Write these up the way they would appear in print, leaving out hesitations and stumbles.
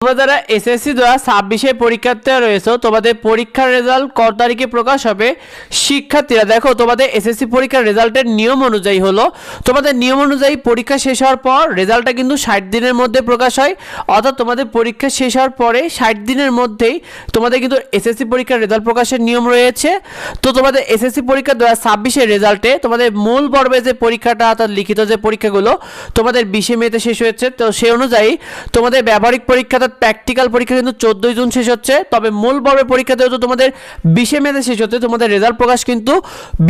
তোমরা যারা এসএসসি 2026 পরীক্ষার্থীরা রয়েছে তোমাদের পরীক্ষার রেজাল্ট কত তারিখে প্রকাশ হবে। শিক্ষার্থীরা দেখো, তোমাদের এসএসসি পরীক্ষার রেজাল্টের নিয়ম অনুযায়ী হলো, তোমাদের নিয়ম অনুযায়ী পরীক্ষা শেষ হওয়ার পর রেজাল্টটা কিন্তু 60 দিনের মধ্যে প্রকাশ হয়। অর্থাৎ তোমাদের পরীক্ষা শেষ হওয়ার পরে 60 দিনের মধ্যেই তোমাদের কিন্তু এসএসসি পরীক্ষার রেজাল্ট প্রকাশের নিয়ম রয়েছে। তো তোমাদের এসএসসি পরীক্ষা 2026 রেজাল্টে তোমাদের মূল পর্বে যে পরীক্ষাটা অর্থাৎ লিখিত যে পরীক্ষাগুলো তোমাদের 20 মেতে শেষ হয়েছে। তো সেই অনুযায়ী তোমাদের ব্যবহারিক পরীক্ষা প্র্যাকটিক্যাল পরীক্ষা কিন্তু 14 জুন শেষ হচ্ছে, তবে মূল পর্বের পরীক্ষা যেহেতু তোমাদের 20 মেতে শেষ হচ্ছে, তোমাদের রেজাল্ট প্রকাশ কিন্তু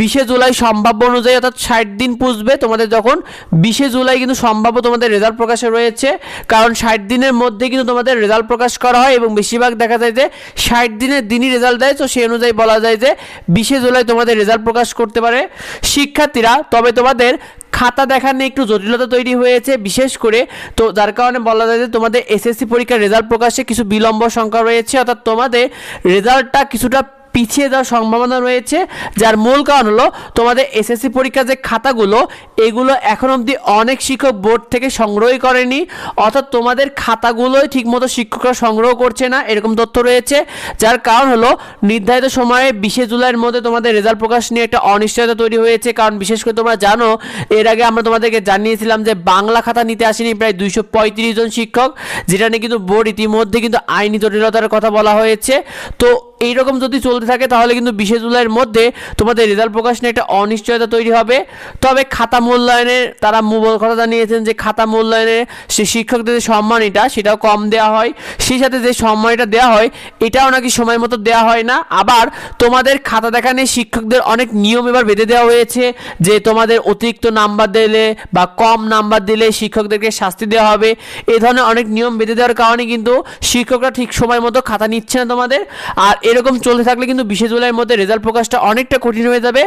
20 জুলাই সম্ভাব্য অনুযায়ী অর্থাৎ 60 দিন পুষবে তোমাদের, যখন 20 জুলাই কিন্তু সম্ভাব্য তোমাদের রেজাল্ট প্রকাশে রয়েছে। কারণ 60 দিনের মধ্যে কিন্তু তোমাদের রেজাল্ট প্রকাশ করা হয় এবং বেশিরভাগ দেখা যায় যে 60 দিনের দিনই রেজাল্ট দেয়। তো সেই অনুযায়ী বলা যায় যে 20 জুলাই তোমাদের রেজাল্ট প্রকাশ করতে পারে শিক্ষার্থীরা। তবে তোমাদের খাতা দেখা নিয়ে একটু জটিলতা তৈরি হয়েছে বিশেষ করে, তো যার কারণে বলা যায় যে তোমাদের এসএসসি পরীক্ষার রেজাল্ট প্রকাশে কিছু বিলম্ব সংখ্যা রয়েছে, অর্থাৎ তোমাদের রেজাল্টটা কিছুটা পিছিয়ে যাওয়ার সম্ভাবনা রয়েছে। যার মূল কারণ হলো তোমাদের এসএসসি পরীক্ষার যে খাতাগুলো এগুলো এখন অবধি অনেক শিক্ষক বোর্ড থেকে সংগ্রহই করেনি, অর্থাৎ তোমাদের খাতাগুলোই ঠিকমতো শিক্ষকরা সংগ্রহ করছে না, এরকম তথ্য রয়েছে। যার কারণ হলো নির্ধারিত সময়ে 20 জুলাইয়ের মধ্যে তোমাদের রেজাল্ট প্রকাশ নিয়ে একটা অনিশ্চয়তা তৈরি হয়েছে। কারণ বিশেষ করে তোমরা জানো, এর আগে আমরা তোমাদেরকে জানিয়েছিলাম যে বাংলা খাতা নিতে আসেনি প্রায় 235 জন শিক্ষক, যেটা নিয়ে কিন্তু বোর্ড ইতিমধ্যে কিন্তু আইনি জটিলতার কথা বলা হয়েছে। তো এইরকম যদি চলতে থাকে তাহলে কিন্তু 20 জুলাইয়ের মধ্যে তোমাদের রেজাল্ট প্রকাশ নিয়ে একটা অনিশ্চয়তা তৈরি হবে। তবে খাতা মূল্যায়নের তারা মূল কথা জানিয়েছেন যে খাতা মূল্যায়নের সে শিক্ষকদের যে সম্মানটা সেটাও কম দেওয়া হয়, সেই সাথে যে সম্মানটা দেওয়া হয় এটাও নাকি সময় মতো দেওয়া হয় না। আবার তোমাদের খাতা দেখা নিয়ে শিক্ষকদের অনেক নিয়ম এবার বেঁধে দেওয়া হয়েছে যে তোমাদের অতিরিক্ত নাম্বার দিলে বা কম নাম্বার দিলে শিক্ষকদেরকে শাস্তি দেওয়া হবে। এই ধরনের অনেক নিয়ম বেঁধে দেওয়ার কারণে কিন্তু শিক্ষকরা ঠিক সময় মতো খাতা নিচ্ছে না তোমাদের। আর এরকম চলতে থাকলে কিন্তু 20 জুলাইয়ের মধ্যে রেজাল্ট প্রকাশটা অনেকটা কঠিন হয়ে যাবে।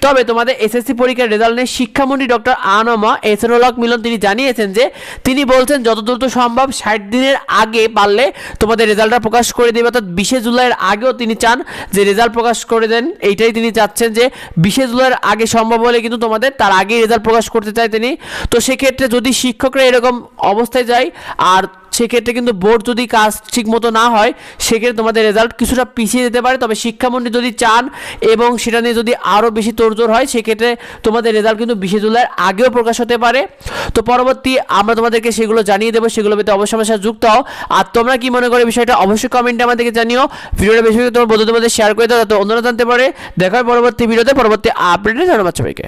তবে তোমাদের এসএসসি পরীক্ষার রেজাল্ট নিয়ে শিক্ষামন্ত্রী ডক্টর আনমা এহসানুল হক মিলন তিনি জানিয়েছেন যে তিনি বলছেন যত দ্রুত সম্ভব 60 দিনের আগে পারলে তোমাদের রেজাল্টটা প্রকাশ করে দেবে, অর্থাৎ 20 জুলাইয়ের আগেও তিনি চান যে রেজাল্ট প্রকাশ করে দেন। এইটাই তিনি চাচ্ছেন যে 20 জুলাইয়ের আগে সম্ভব হলে কিন্তু তোমাদের তার আগেই রেজাল্ট প্রকাশ করতে চায় তিনি। তো সেক্ষেত্রে যদি শিক্ষকরা এরকম অবস্থায় যায় আর সেক্ষেত্রে কিন্তু বোর্ড যদি কাজ ঠিক মতো না হয় সেক্ষেত্রে তোমাদের রেজাল্ট কিছুটা পিছিয়ে যেতে পারে। তবে শিক্ষামন্ত্রী যদি চান এবং সেটা নিয়ে যদি আরও বেশি তোড়জোড় হয় সেক্ষেত্রে তোমাদের রেজাল্ট কিন্তু 20 জুলাইয়ের আগেও প্রকাশ হতে পারে। তো পরবর্তী আমরা তোমাদেরকে সেগুলো জানিয়ে দেবো, সেগুলো পেতে অবশ্যই আমার সাথে যুক্ত হও। আর তোমরা কি মনে করো বিষয়টা অবশ্যই কমেন্টে আমাদেরকে জানিও। ভিডিওটা বেশি তোমার বন্ধুদের মধ্যে শেয়ার করে দাও যাতে অন্যরা জানতে পারে। দেখা হয় পরবর্তী ভিডিওতে, পরবর্তী আপডেটে। ধন্যবাদ সবাইকে।